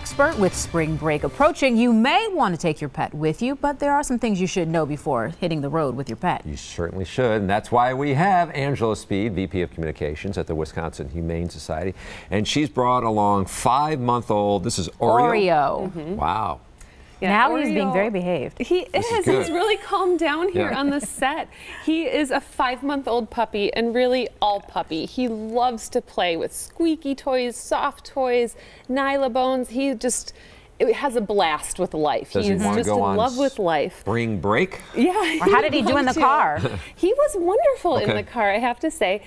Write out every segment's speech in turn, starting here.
expert. With spring break approaching, you may want to take your pet with you, but there are some things you should know before hitting the road with your pet. You certainly should, and that's why we have Angela Speed, VP of Communications at the Wisconsin Humane Society, and she's brought along 5-month-old, this is Oreo. Wow. Yeah, now he's being very behaved. He is. He's really calmed down here on the set. He is a 5-month-old puppy, and really all puppy. He loves to play with squeaky toys, soft toys, Nyla bones. He just has a blast with life. Does He's he want just to go in on love with life. Spring break? Yeah. Or how did he do in the car? He was wonderful in the car, I have to say.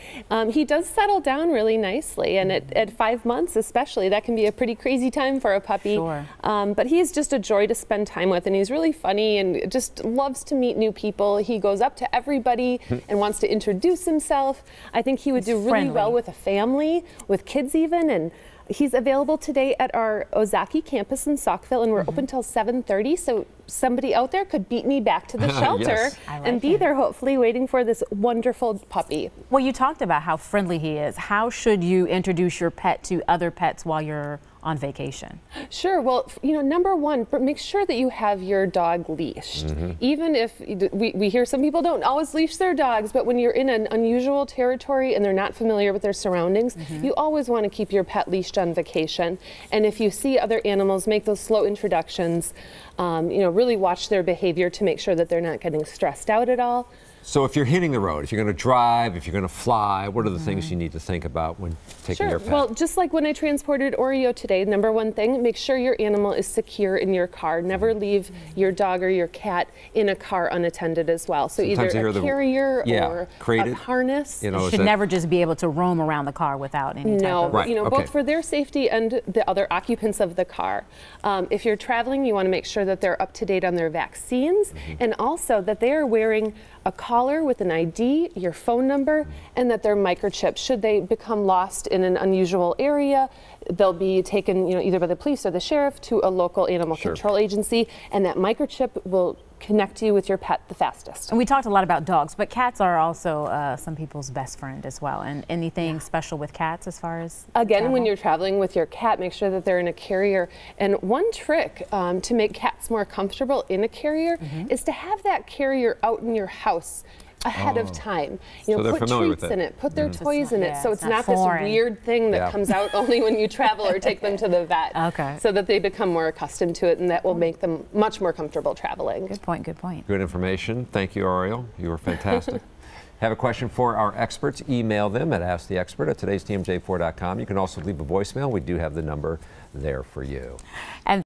He does settle down really nicely, and at 5 months especially, that can be a pretty crazy time for a puppy. Sure. But he's just a joy to spend time with, and he's really funny and just loves to meet new people. He goes up to everybody and wants to introduce himself. I think he would do really well with a family, with kids even, and he's available today at our Ozaki campus in Saukville, and we're open till 7:30, so somebody out there could beat me back to the shelter and be there hopefully waiting for this wonderful puppy. Well, you talked about how friendly he is. How should you introduce your pet to other pets while you're on vacation? Sure. Well, you know, number one, make sure that you have your dog leashed. Even if we hear some people don't always leash their dogs, but when you're in an unusual territory and they're not familiar with their surroundings, you always want to keep your pet leashed on vacation. And if you see other animals, make those slow introductions. You know, really watch their behavior to make sure that they're not getting stressed out at all. So if you're hitting the road, if you're going to drive, if you're going to fly, what are the things you need to think about when taking your pet? Well, just like when I transported Oreo today, number one thing, make sure your animal is secure in your car. Never leave your dog or your cat in a car unattended as well. So Sometimes either a carrier or crated, a harness. You know, it should never just be able to roam around the car without any type of... you know, both for their safety and the other occupants of the car. If you're traveling, you want to make sure that they're up to date on their vaccines, and also that they are wearing a collar with an ID, your phone number, and that they're microchipped. Should they become lost in an unusual area, they'll be taken, you know, either by the police or the sheriff to a local animal control agency, and that microchip will connect you with your pet the fastest. And we talked a lot about dogs, but cats are also some people's best friend as well. And anything special with cats as far as Again, when you're traveling with your cat, make sure that they're in a carrier. And one trick to make cats more comfortable in a carrier is to have that carrier out in your house ahead of time. You know, put treats in it, put their toys in it, so it's not this weird thing that comes out only when you travel or take them to the vet. So that they become more accustomed to it, and that will make them much more comfortable traveling. Good point, good point. Good information. Thank you, Ariel. You were fantastic. Have a question for our experts? Email them at asktheexpert@todaystmj4.com. You can also leave a voicemail. We do have the number there for you. And